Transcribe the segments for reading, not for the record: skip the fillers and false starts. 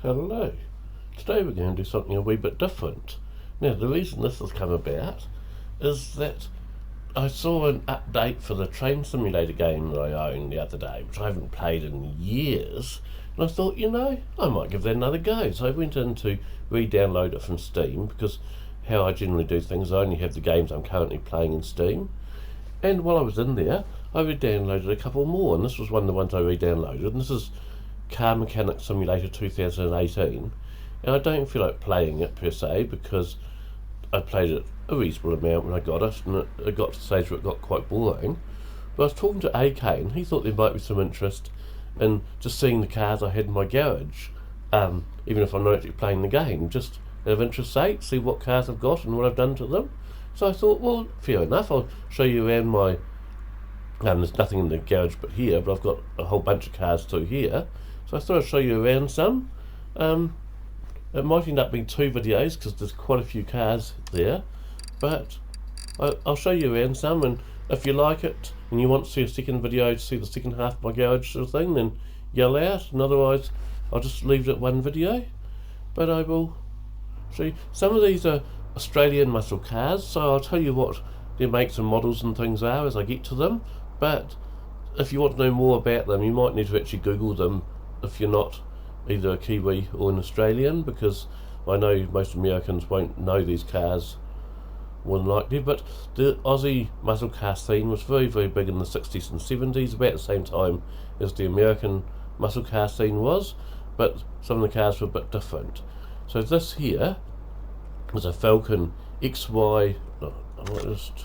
Hello. Today we're going to do something a wee bit different. Now, the reason this has come about is that I saw an update for the train simulator game that I own the other day, which I haven't played in years, and I thought, I might give that another go. So I went in to re-download it from Steam, because how I generally do things, I only have the games I'm currently playing in Steam. And while I was in there, I re-downloaded a couple more, and this was one of the ones I re-downloaded, and this is Car Mechanic Simulator 2018. And I don't feel like playing it per se, because I played it a reasonable amount when I got it, and it got to the stage where it got quite boring. But I was talking to AK, and he thought there might be some interest in just seeing the cars I had in my garage, even if I'm not actually playing the game, just out of interest sake, see what cars I've got and what I've done to them. So I thought, well, fair enough, I'll show you around my... there's nothing in the garage but here, but I've got a whole bunch of cars through here. So I thought I'd show you around some. It might end up being two videos because there's quite a few cars there, but I'll show you around some, and if you like it and you want to see a second video to see the second half of my garage sort of thing, then yell out, and otherwise I'll just leave it at one video. But I will show you. Some of these are Australian muscle cars, so I'll tell you what their makes and models and things are as I get to them, but if you want to know more about them, you might need to actually Google them if you're not either a Kiwi or an Australian, because I know most Americans won't know these cars more than likely. But the Aussie muscle car scene was very, very big in the 60s and 70s, about the same time as the American muscle car scene was, but some of the cars were a bit different. So this here is a Falcon XY. No, I might just...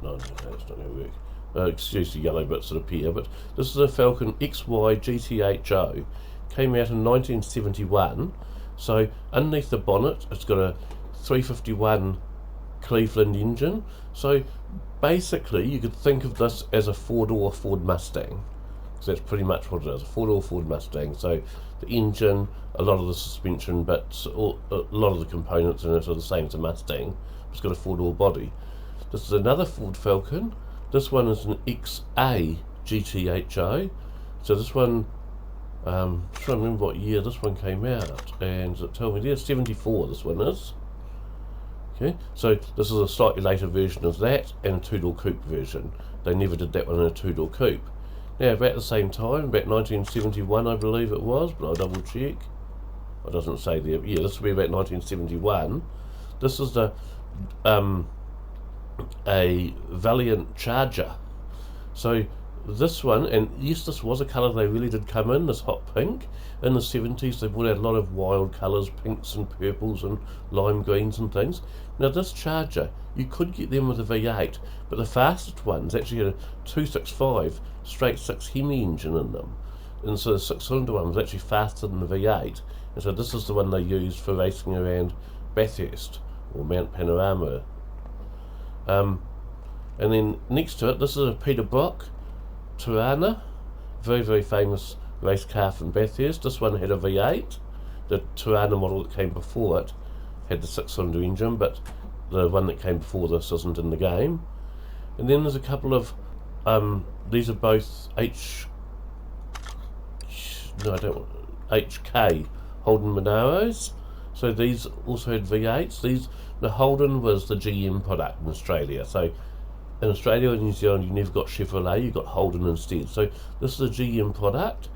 No, it's not going to work. Excuse the yellow bits that appear, but this is a Falcon XY GTHO. Came out in 1971. So underneath the bonnet, it's got a 351 Cleveland engine. So basically, you could think of this as a four-door Ford Mustang. So that's pretty much what it is, a four-door Ford Mustang. So the engine, a lot of the suspension bits, a lot of the components in it are the same as a Mustang. It's got a four-door body. This is another Ford Falcon. This one is an XA GTHO. So this one, I'm trying to remember what year this one came out, and does it tell me there? 74 this one is. Okay, so this is a slightly later version of that, and a two-door coupe version. They never did that one in a two-door coupe. Now, about the same time, about 1971 I believe it was, but I'll double check. It doesn't say there. Yeah, this will be about 1971. This is the a Valiant Charger. So this one, and yes, this was a colour they really did come in, this hot pink. In the 70s they brought out a lot of wild colours, pinks and purples and lime greens and things. Now this Charger, you could get them with a V8, but the fastest ones actually had a 265 straight 6 Hemi engine in them, and so the 6-cylinder one was actually faster than the V8, and so this is the one they used for racing around Bathurst or Mount Panorama. And then next to it, this is a Peter Brock Tirana, very, very famous race car from Bathurst. This one had a V8. The Tirana model that came before it had the 6-cylinder engine, but the one that came before this isn't in the game. And then there's a couple of, these are both HK Holden Monaros. So these also had V8s. The Holden was the GM product in Australia. So in Australia and New Zealand, you never got Chevrolet, you got Holden instead. So this is a GM product.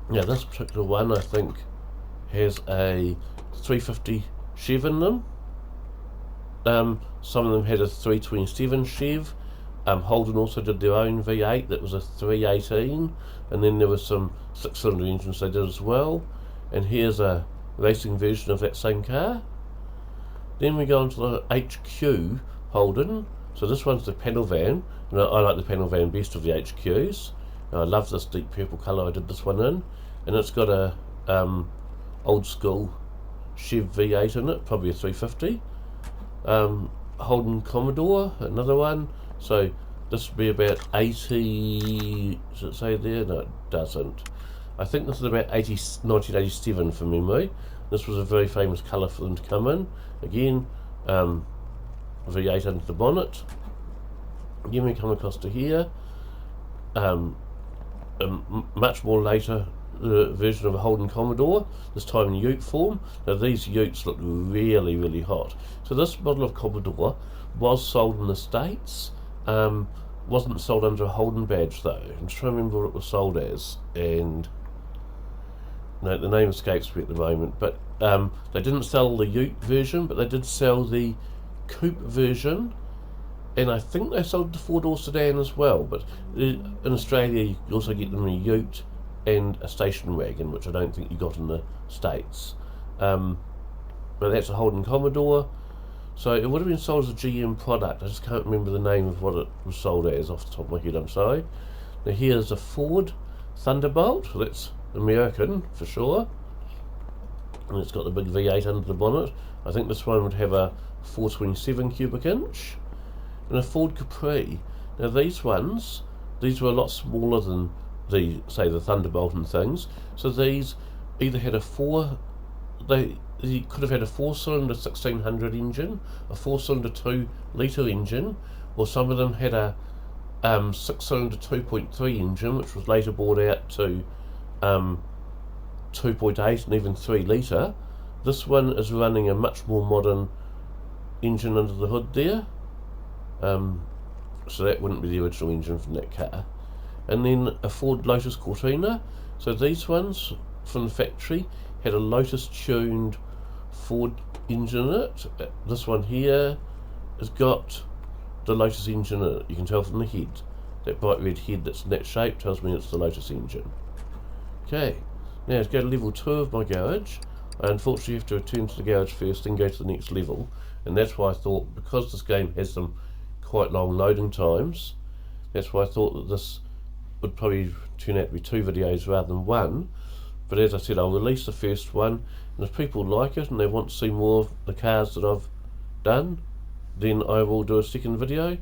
This particular one I think has a 350 Chev in them. Some of them had a 327 Chev. Holden also did their own V8 that was a 318, and then there was some 6-cylinder engines they did as well. And here's a racing version of that same car. Then we go on to the HQ Holden. So this one's the panel van, and I like the panel van best of the HQs. And I love this deep purple colour I did this one in, and it's got a old school Chev V8 in it, probably a 350. Holden Commodore, another one. So this would be about 80. Does it say there? No, it doesn't. I think this is about 1987 from memory. This was a very famous colour for them to come in. Again, V8 under the bonnet. Again, we come across to here. Much more later version of a Holden Commodore, this time in Ute form. Now these Utes look really, really hot. So this model of Commodore was sold in the States, wasn't sold under a Holden badge though. I'm trying to remember what it was sold as, and no, the name escapes me at the moment, but they didn't sell the Ute version, but they did sell the coupe version, and I think they sold the four-door sedan as well. But in Australia you can also get them in a Ute and a station wagon, which I don't think you got in the States. But that's a Holden Commodore, so it would have been sold as a GM product. I just can't remember the name of what it was sold as off the top of my head, I'm sorry. Now here's a Ford Thunderbolt, that's American for sure, and it's got the big V8 under the bonnet. I think this one would have a 427 cubic inch, and a Ford Capri. Now these were a lot smaller than the Thunderbolt and things, so these either had you could have had a 4-cylinder 1600 engine, a 4-cylinder 2-litre engine, or some of them had a 6-cylinder 2.3 engine, which was later bought out to 2.8 and even 3-litre. This one is running a much more modern engine under the hood there, so that wouldn't be the original engine from that car. And then a Ford Lotus Cortina. So these ones from the factory had a Lotus tuned Ford engine in it. This one here has got the Lotus engine in it. You can tell from the head. That bright red head that's in that shape tells me it's the Lotus engine. Okay, now let's go to level 2 of my garage. I unfortunately have to return to the garage first, then go to the next level. And that's why I thought, because this game has some quite long loading times, that's why I thought that this would probably turn out to be 2 videos rather than 1. But as I said, I'll release the first one, and if people like it and they want to see more of the cars that I've done, then I will do a second video.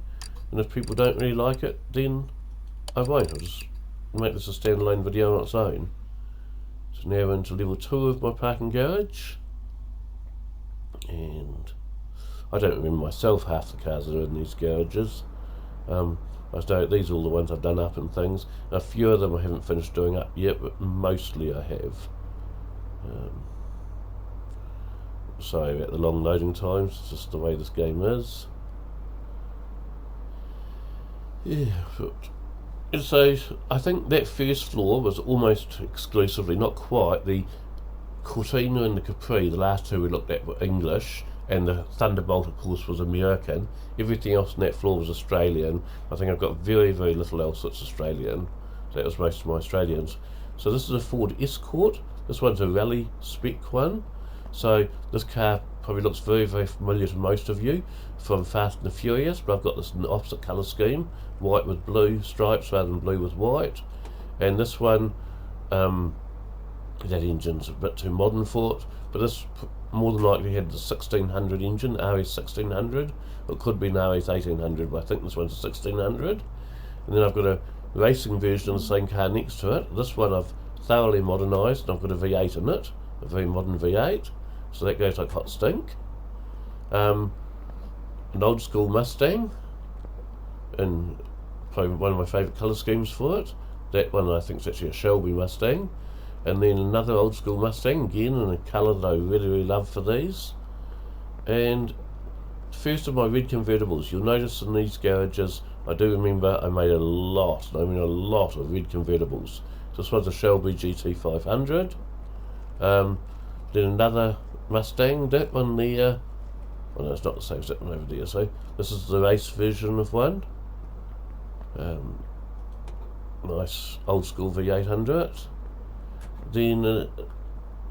And if people don't really like it, then I won't. I'll just make this a standalone video on its own. So now we're into level 2 of my parking garage, and I don't remember myself half the cars that are in these garages. These are all the ones I've done up and things. A few of them I haven't finished doing up yet, but mostly I have. Sorry about the long loading times, it's just the way this game is. Yeah, but so I think that first floor was almost exclusively, not quite, the Cortina and the Capri. The last two we looked at were English, and the Thunderbolt of course was American. Everything else on that floor was Australian. I think I've got very, very little else that's Australian. So that was most of my Australians. So this is a Ford Escort. This one's a rally spec one. So this car probably looks very, very familiar to most of you from Fast and the Furious, but I've got this in the opposite colour scheme, white with blue stripes rather than blue with white. And this one, that engine's a bit too modern for it, but this more than likely had the 1600 engine, RS 1600. It could be an RS 1800, but I think this one's a 1600. And then I've got a racing version of the same car next to it. This one I've thoroughly modernised, and I've got a V8 in it, a very modern V8, so that goes like hot stink. An old school Mustang, and probably one of my favourite colour schemes for it. That one I think is actually a Shelby Mustang. And then another old school Mustang, again in a colour that I really, really love for these. And first of my red convertibles. You'll notice in these garages, I do remember I made a lot, and I mean a lot of red convertibles. This one's a Shelby GT500. Then another Mustang, that one there, well no, it's not the same as that one over there, so this is the race version of one. Nice old school V8 under it. Then,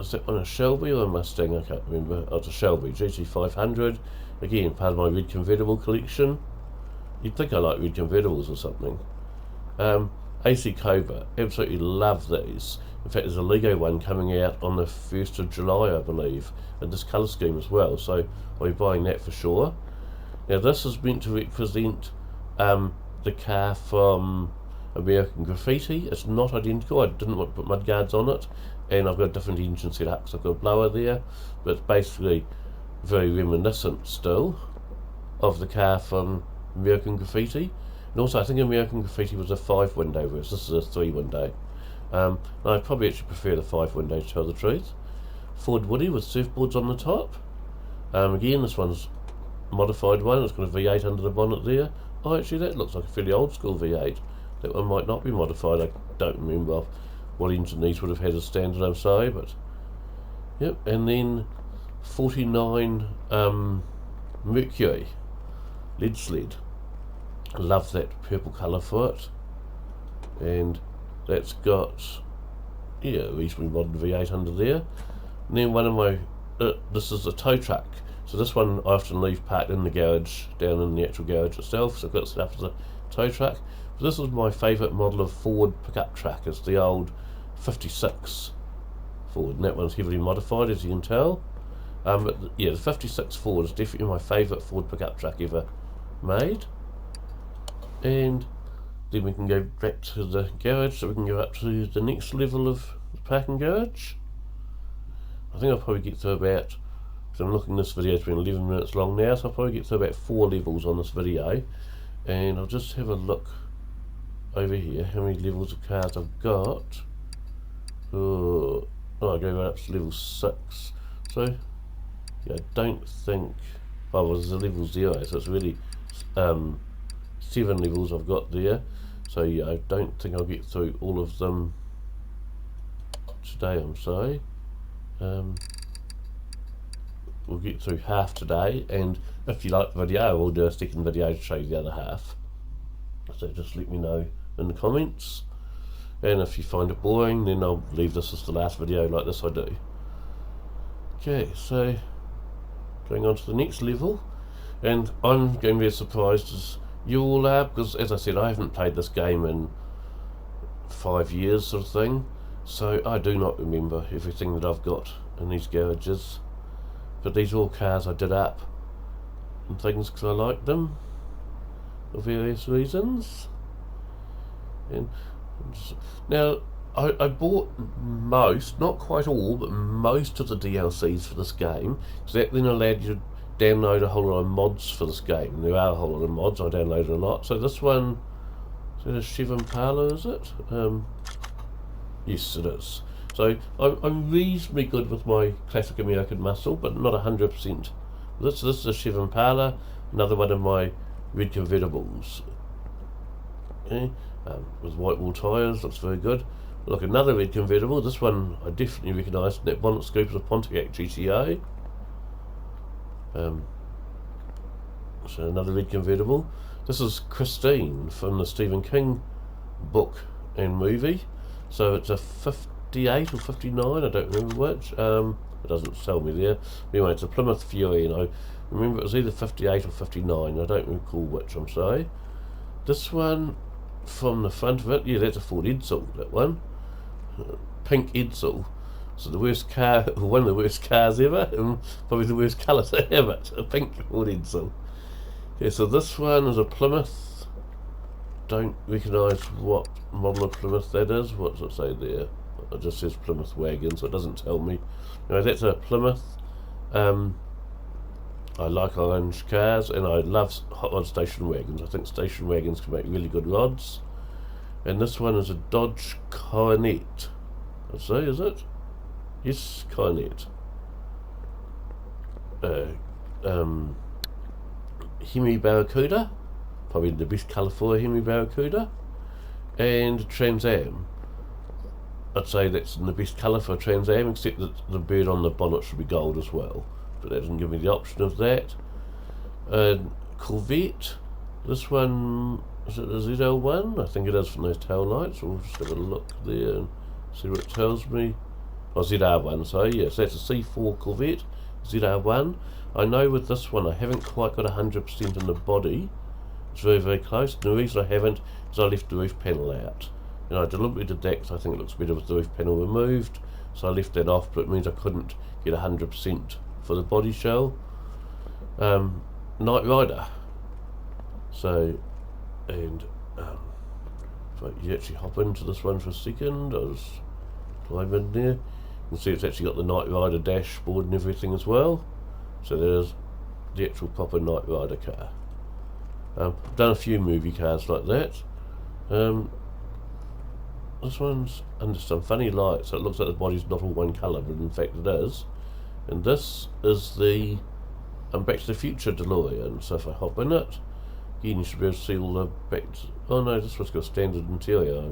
is that one a Shelby or a Mustang? I can't remember. Oh, it's a Shelby GT500. Again, part of my red convertible collection. You'd think I like red convertibles or something. AC Cobra. Absolutely love these. In fact, there's a Lego one coming out on the 1st of July, I believe, in this colour scheme as well. So I'll be buying that for sure. Now, this is meant to represent the car from American Graffiti. It's not identical. I didn't want to put mudguards on it, and I've got a different engine set up because I've got a blower there, but it's basically very reminiscent still of the car from American Graffiti. And also I think American Graffiti was a 5-window, whereas this is a 3-window. I probably actually prefer the 5 windows, to tell the truth. Ford Woody with surfboards on the top. Again, this one's modified one. It's got a V8 under the bonnet there. Oh, actually, that looks like a fairly old school V8. That one might not be modified. I don't remember what engine these would have had as standard, I'm sorry, but yep. And then 49 Mercury lead sled. Love that purple colour for it, and that's got a reasonably modern V8 under there. And then one of my this is a tow truck. So this one I often leave parked in the garage, down in the actual garage itself. So I've got it set up as a tow truck. But this is my favourite model of Ford pickup truck. It's the old 56 Ford, and that one's heavily modified, as you can tell. But yeah, the 56 Ford is definitely my favourite Ford pickup truck ever made. And then we can go back to the garage, so we can go up to the next level of the parking garage. I think I'll probably get to about, because I'm looking, this video's been 11 minutes long now, so I'll probably get to about 4 levels on this video. And I'll just have a look over here, how many levels of cars I've got. Oh, I'll go right up to level 6. So, yeah, I don't think, well, there's a level 0, so it's really 7 levels I've got there. So yeah, I don't think I'll get through all of them today, I'm sorry. We'll get through half today, and if you like the video, we'll do a second video to show you the other half. So just let me know in the comments, and if you find it boring, then I'll leave this as the last video like this I do. Okay, so going on to the next level, and I'm going to be as surprised as you all are, because as I said, I haven't played this game in 5 years sort of thing, so I do not remember everything that I've got in these garages. But these are all cars I did up and things because I liked them for various reasons. And now I bought most, not quite all, but most of the DLCs for this game, because that then allowed you to download a whole lot of mods for this game. There are a whole lot of mods. I downloaded a lot. So this one, is it a Chevy Impala, is it? Yes, it is. So I'm reasonably good with my classic American muscle, but not 100%. This is a Chevy Impala, another one of my red convertibles. Okay, with white wall tyres, looks very good. Look, another red convertible. This one I definitely recognise. That bonnet scoop is a Pontiac GTO. So another red convertible. This is Christine from the Stephen King book and movie. So it's a 58 or 59, I don't remember which. It doesn't tell me there. Anyway, it's a Plymouth Fury, and I remember it was either 58 or 59. I don't recall which, I'm sorry. This one, from the front of it, yeah, that's a Ford Edsel, that one. Pink Edsel. So the worst car, one of the worst cars ever, and probably the worst colour to have it, a pink Ford Edsel. Okay, so this one is a Plymouth. Don't recognise what model of Plymouth that is. What does it say there? It just says Plymouth Wagon, so it doesn't tell me. Anyway, that's a Plymouth. I like orange cars, and I love hot rod station wagons. I think station wagons can make really good rods. And this one is a Dodge Coronet. Let's see, is it? Yes, Coronet. Hemi Barracuda, probably the best colour for a Hemi Barracuda. And Trans Am. I'd say that's in the best colour for a Trans Am, except that the bird on the bonnet should be gold as well. But that doesn't give me the option of that. Corvette. This one, is it a ZL1? I think it is from those tail lights. We'll just have a look there and see what it tells me. Oh, ZR1, so yes, that's a C4 Corvette, ZR1. I know with this one I haven't quite got 100% in the body. It's very, very close. And the reason I haven't is I left the roof panel out. And I deliberately did that because I think it looks better with the roof panel removed. So I left that off, but it means I couldn't get 100% for the body shell. Knight Rider. So, and if you actually hop into this one for a second, I'll just climb in there. You can see it's actually got the Knight Rider dashboard and everything as well. So there's the actual proper Knight Rider car. I've done a few movie cars like that. this one's under some funny light, so it looks like the body's not all one colour, but in fact it is. And this is the Back to the Future DeLorean. So if I hop in it, again you should be able to see all the oh no, this one's got a standard interior. I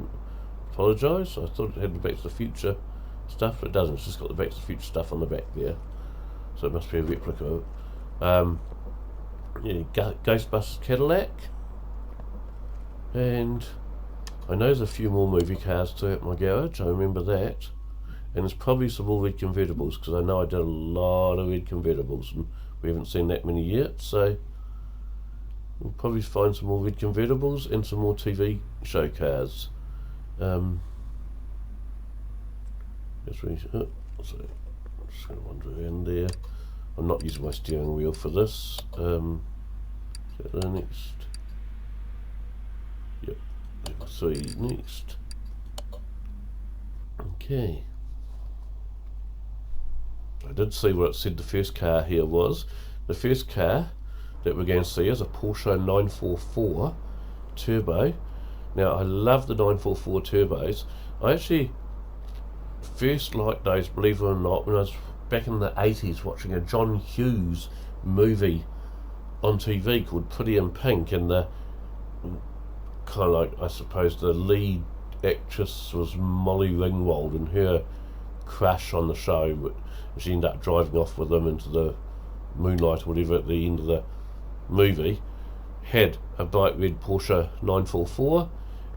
apologise. I thought it had the Back to the Future stuff, but it doesn't. It's just got the Back to the Future stuff on the back there. So it must be a replica. Yeah, Ghostbusters Cadillac. And I know there's a few more movie cars too at my garage, I remember that. And there's probably some more red convertibles, because I know I did a lot of red convertibles and we haven't seen that many yet, so we'll probably find some more red convertibles and some more TV show cars. So, just going to wander around there. I'm not using my steering wheel for this. Is that the next? Yep, level 3 next. Okay. I did see what it said the first car here was. The first car that we're going to see is a Porsche 944 Turbo. Now, I love the 944 Turbos. I actually first liked those, believe it or not, when I was back in the 80s watching a John Hughes movie on TV called Pretty in Pink, and the kind of like, I suppose, the lead actress was Molly Ringwald, and her crush on the show, she ended up driving off with him into the moonlight or whatever at the end of the movie, had a bright red Porsche 944,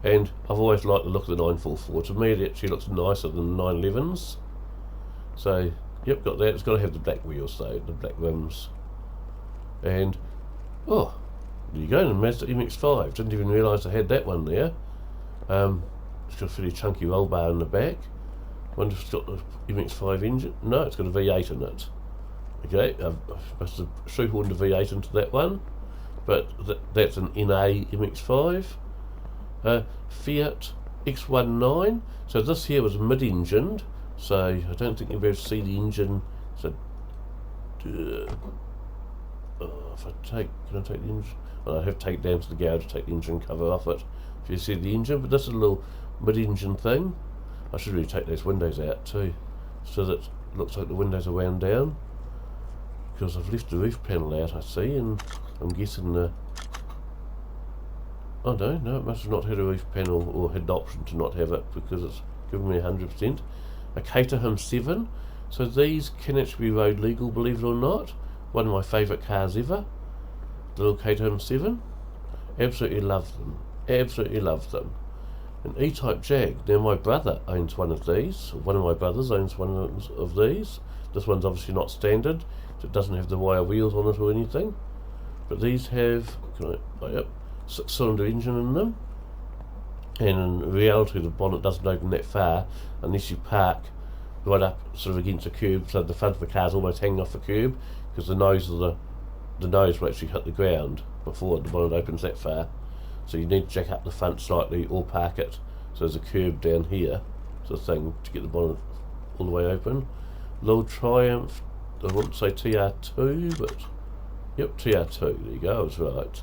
and I've always liked the look of the 944. To me, it actually looks nicer than the 911s. So, yep, got that. It's got to have the black wheels though, the black rims. And, oh, there you go, the Mazda MX-5. Didn't even realise I had that one there. It's got a fairly chunky roll bar in the back. Wonder if it's got the MX-5 engine. No, it's got a V8 in it. Okay, I must have shoehorned a V8 into that one, but that's an NA MX-5. Fiat X19. So this here was mid-engined, so I don't think you'll be able to see the engine. So, if I take, can I take the engine? Well, I have to take it down to the garage to take the engine cover off it. If you see the engine, but this is a little mid-engine thing. I should really take those windows out too, so that it looks like the windows are wound down, because I've left the roof panel out, I see, and I'm guessing the... Oh no, it must have not had a roof panel, or had the option to not have it, because it's given me 100%. A Caterham 7, so these can actually be road legal, believe it or not. One of my favourite cars ever, the little Caterham 7. Absolutely love them, absolutely love them. An E-Type Jag. Now my brother owns one of these. One of my brothers owns one of these. This one's obviously not standard, so it doesn't have the wire wheels on it or anything. But these have, yep, 6-cylinder engine in them. And in reality, the bonnet doesn't open that far unless you park right up sort of against the curb, so the front of the car's almost hanging off the curb, because the nose will actually hit the ground before the bonnet opens that far. So you need to jack up the front slightly or park it so there's a curb down here, sort of thing, to get the bonnet all the way open. Little Triumph, I wouldn't say TR2, but yep, TR2, there you go, I was right.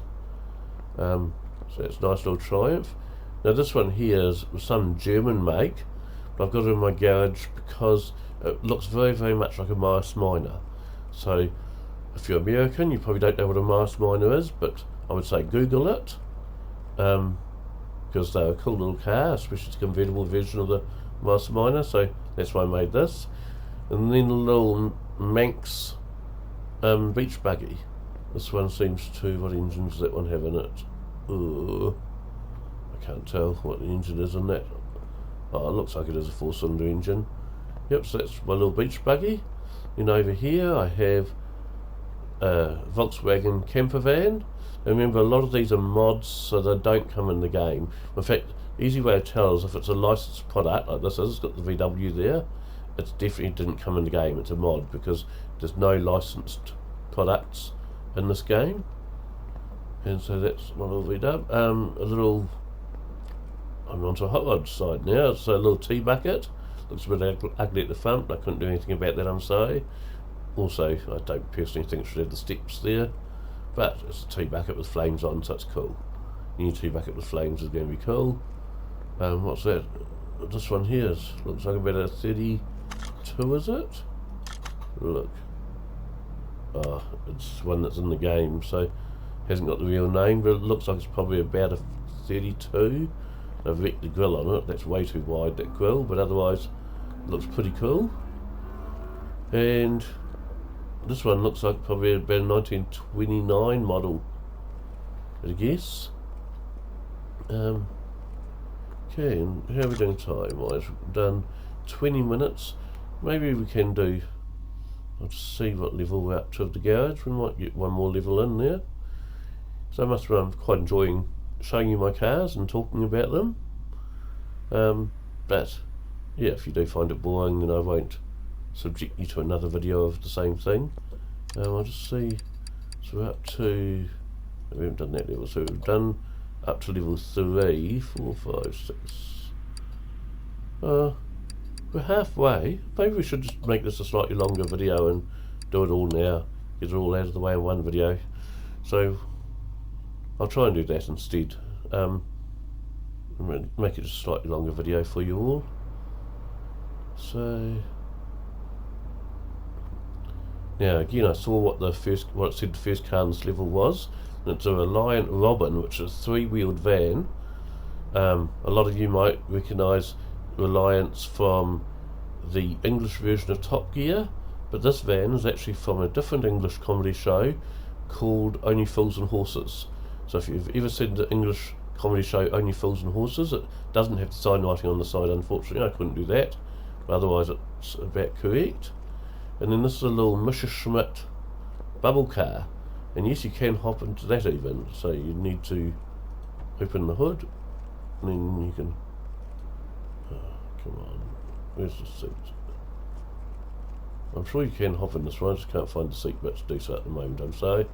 So that's a nice little Triumph. Now this one here is some German make, but I've got it in my garage because it looks very, very much like a Mars Minor. So if you're American, you probably don't know what a Mars Minor is, but I would say Google it. Because they're a cool little car, especially the convertible version of the Mars Minor, so that's why I made this. And then a little Manx beach buggy. This one seems to, what engine does that one have in it? I can't tell what the engine is in that. Oh, it looks like it is a 4-cylinder engine. Yep, so that's my little beach buggy. Then over here I have a Volkswagen camper van. Remember, a lot of these are mods, so they don't come in the game. In fact, easy way to tell is if it's a licensed product, like this is, it's got the VW there, it definitely didn't come in the game, it's a mod, because there's no licensed products in this game. And so that's my little VW. A little, I'm onto a hot rod side now, it's a little tea bucket. Looks a bit ugly at the front, but I couldn't do anything about that, I'm sorry. Also, I don't personally think it should have the steps there. But it's a tea bucket with flames on, so it's cool. New tea bucket with flames is going to be cool. What's that? this one here looks like about a 32, is it? Look. Oh, it's one that's in the game, so hasn't got the real name, but it looks like it's probably about a 32. I've wrecked the grill on it. That's way too wide, that grill, but otherwise it looks pretty cool. And this one looks like probably about a 1929 model, I guess. Okay, and how are we doing time-wise? We've done 20 minutes. Maybe we can do... I'll just see what level we're up to of the garage. We might get one more level in there. So I must admit, I'm quite enjoying showing you my cars and talking about them. But yeah, if you do find it boring, then I won't subject you to another video of the same thing. I'll just see. So we're up to... We haven't done that level, so we've done up to level 3, 4, 5, 6. We're halfway. Maybe we should just make this a slightly longer video and do it all now. Get it all out of the way in one video. So I'll try and do that instead. Make it a slightly longer video for you all. So now again, I saw what it said the first car in this level was. And it's a Reliant Robin, which is a 3-wheeled van. A lot of you might recognise Reliance from the English version of Top Gear, but this van is actually from a different English comedy show called Only Fools and Horses. So if you've ever seen the English comedy show Only Fools and Horses, it doesn't have the sign writing on the side, unfortunately. I couldn't do that, but otherwise it's about correct. And then this is a little Messerschmitt bubble car, and yes, you can hop into that even, so you need to open the hood, and then you can... come on, where's the seat? I'm sure you can hop in this one, I just can't find the seat bit to do so at the moment, I'm sorry.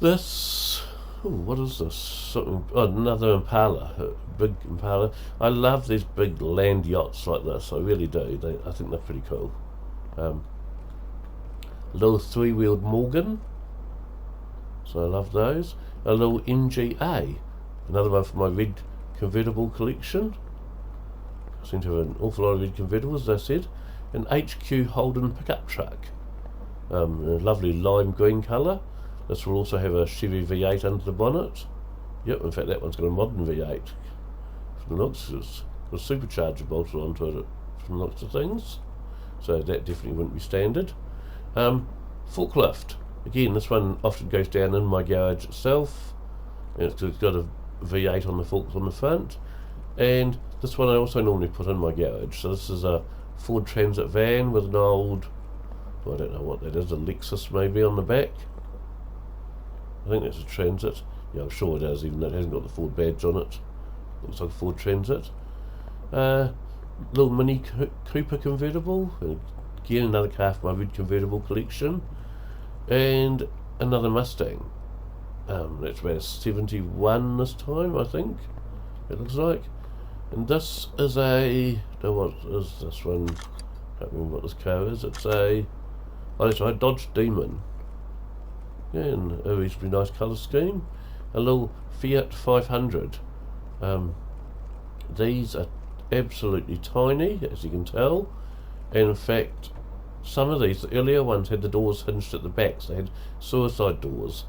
This... Oh, what is this? Something... Oh, another Impala, a big Impala. I love these big land yachts like this, I really do. I think they're pretty cool. A little 3-wheeled Morgan, so I love those. A little NGA, another one for my red convertible collection. I seem to have an awful lot of red convertibles, as I said. An HQ Holden pickup truck, a lovely lime green colour. This will also have a Chevy V8 under the bonnet. Yep, in fact that one's got a modern V8. From the looks, it's got a supercharger bolted onto it from the looks of things, so that definitely wouldn't be standard. Forklift. Again, this one often goes down in my garage itself, and it's got a V8 on the forks on the front. And this one I also normally put in my garage. So this is a Ford Transit van with an old, I don't know what that is, a Lexus maybe on the back. I think that's a Transit. Yeah, I'm sure it is, even though it hasn't got the Ford badge on it. Looks like a Ford Transit. Little Mini Cooper convertible. Again, another car for my red convertible collection. And another Mustang. That's about a 71 this time, I think. It looks like. And this is a... No, what is this one? I can't remember what this car is. It's a... Oh, that's right, Dodge Demon. Yeah, and a reasonably nice colour scheme. A little Fiat 500. These are absolutely tiny, as you can tell. And in fact, some of these, the earlier ones, had the doors hinged at the back. So they had suicide doors.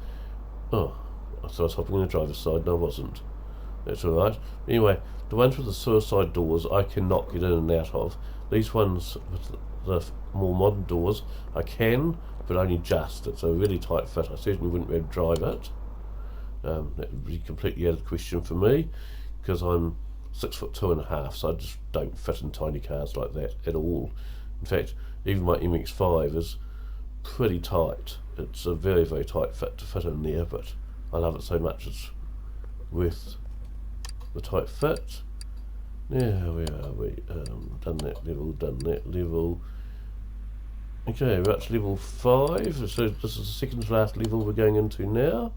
Oh, I thought I was hopping in the driver's side. No, I wasn't. That's alright. Anyway, the ones with the suicide doors I cannot get in and out of. These ones with the more modern doors I can, but only just. It's a really tight fit. I certainly wouldn't be able to drive it. That would be completely out of the question for me, because I'm 6'2.5", so I just don't fit in tiny cars like that at all. In fact, even my MX-5 is pretty tight. It's a very, very tight fit to fit in there, but I love it so much it's worth the tight fit. Now, where are we? Done that level. Okay, we're up to level 5, so this is the second to last level we're going into now.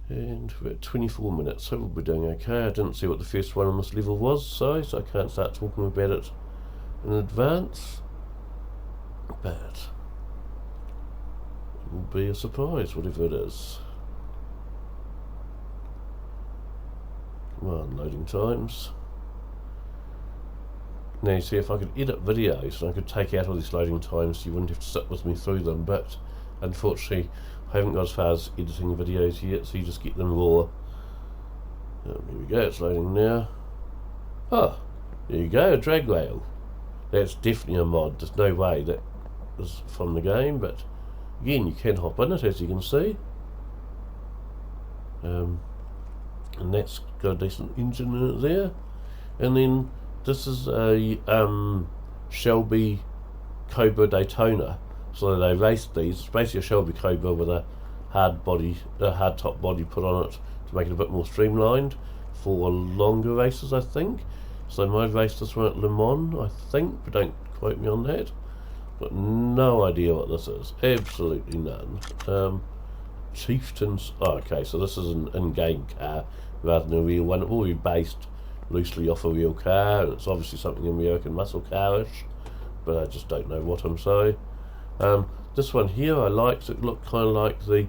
And we're at 24 minutes, so we'll be doing okay. I didn't see what the first one on this level was, so I can't start talking about it in advance. But it will be a surprise, whatever it is. Come on, loading times. Now you see, if I could edit videos and I could take out all these loading times, you wouldn't have to sit with me through them, but unfortunately I haven't got as far as editing videos yet, so you just get them raw. Here we go, it's loading now. Oh, there you go, a drag rail. That's definitely a mod. There's no way that is from the game, but again, you can hop in it, as you can see. And that's got a decent engine in it there. And then this is a Shelby Cobra Daytona. So they raced these. It's basically a Shelby Cobra with a hard top body put on it to make it a bit more streamlined for longer races, I think. So they might race this one at Le Mans, I think, but don't quote me on that. Got no idea what this is. Absolutely none. Chieftains. Oh, okay, so this is an in-game car rather than a real one. It will be based loosely off a real car, and it's obviously something American muscle car-ish, but I just don't know what I'm saying. This one here I liked. It looked kind of like the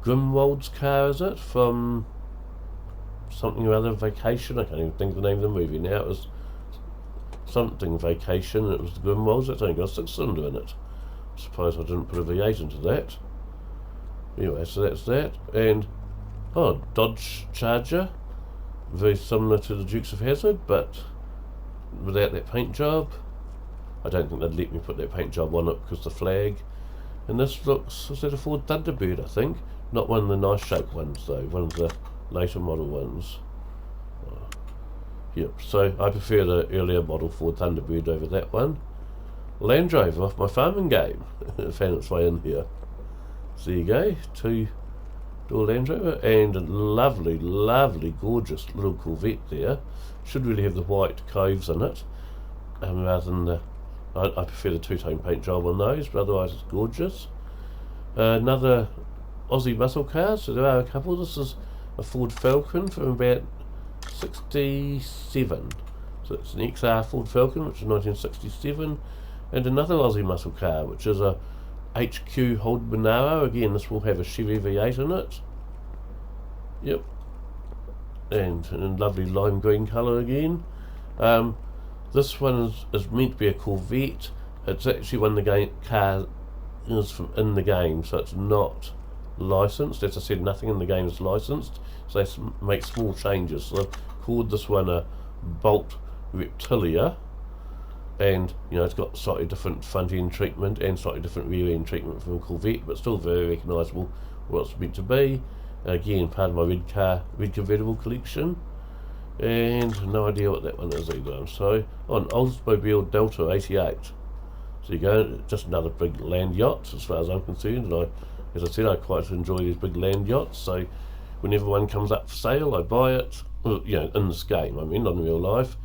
Grimwald's car, is it? From something or other, Vacation. I can't even think of the name of the movie now. It was something Vacation, and it was the Grimwald's. It's only got a 6-cylinder in it. I suppose I didn't put a V8 into that. Anyway, so that's that. And, oh, Dodge Charger. Very similar to the Dukes of Hazzard, but without that paint job. I don't think they'd let me put that paint job on it because of the flag. And this looks, is that a Ford Thunderbird, I think? Not one of the nice shaped ones though, one of the later model ones. Yep, so I prefer the earlier model Ford Thunderbird over that one. Land Rover off my farming game. Found its way in here. So there you go, 2-door Land Rover, and a lovely, lovely, gorgeous little Corvette there. Should really have the white coves in it, rather than the, I prefer the two-tone paint job on those, but otherwise it's gorgeous. Another Aussie muscle car, so there are a couple. This is a Ford Falcon from about 67. So it's an XR Ford Falcon, which is 1967, and another Aussie muscle car, which is a HQ Hold Monaro. Again, this will have a Chevy V8 in it. Yep. And in lovely lime green colour again. This one is meant to be a Corvette. It's actually one of the car is from in the game, so it's not licensed. As I said, nothing in the game is licensed, so they make small changes. So they've called this one a Bolt Reptilia, and you know it's got slightly different front end treatment and slightly different rear end treatment from a Corvette, but still very recognisable what it's meant to be. Again, part of my red convertible collection, and no idea what that one is either. I'm sorry. Oh, an Oldsmobile Delta 88. So you go, just another big land yacht as far as I'm concerned, and as I said, I quite enjoy these big land yachts, so whenever one comes up for sale I buy it. Well, you know, in this game I mean, not in real life.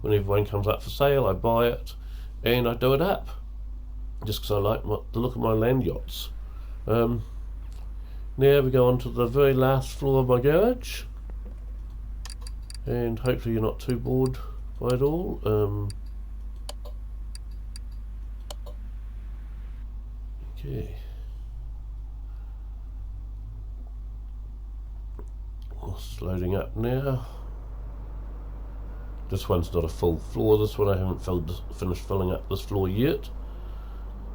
Whenever one comes up for sale I buy it and I do it up, just because I like the look of my land yachts. Now we go on to the very last floor of my garage, and hopefully you're not too bored by it all. Okay. It's loading up now. This one's not a full floor. This one I haven't finished filling up this floor yet.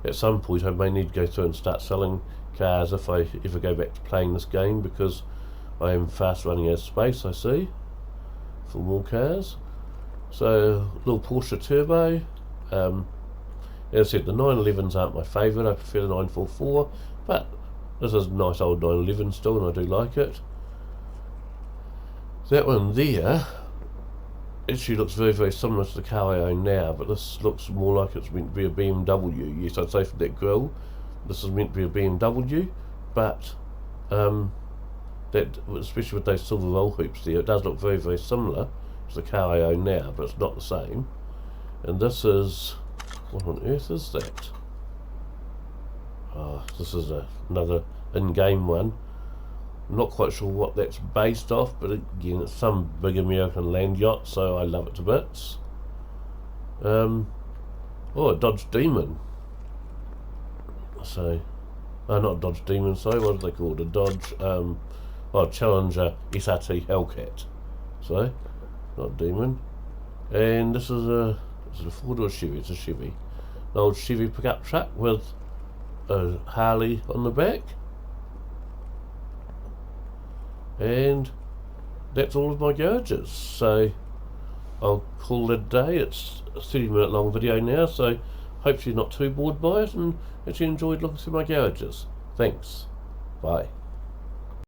At some point I may need to go through and start selling cars if I ever go back to playing this game, because I am fast running out of space, I see, for more cars. So, little Porsche Turbo. As I said, the 911s aren't my favourite. I prefer the 944, but this is a nice old 911 still, and I do like it. That one there actually looks very, very similar to the car I own now, but this looks more like it's meant to be a BMW. Yes, I'd say for that grille, this is meant to be a BMW, but that, especially with those silver roll hoops there, it does look very, very similar to the car I own now, but it's not the same. And this is, what on earth is that? Oh, this is another in-game one. I'm not quite sure what that's based off, but again, it's some big American land yacht, so I love it to bits. Oh, a Dodge Demon. So, not a Dodge Demon, sorry, what are they called? A Dodge, Challenger SRT Hellcat. So, not a demon. And this is a Ford or a Chevy? It's a Chevy. An old Chevy pickup truck with a Harley on the back. And that's all of my garages. So I'll call it a day. It's a 30-minute long video now, so hopefully you're not too bored by it and actually enjoyed looking through my garages. Thanks. Bye.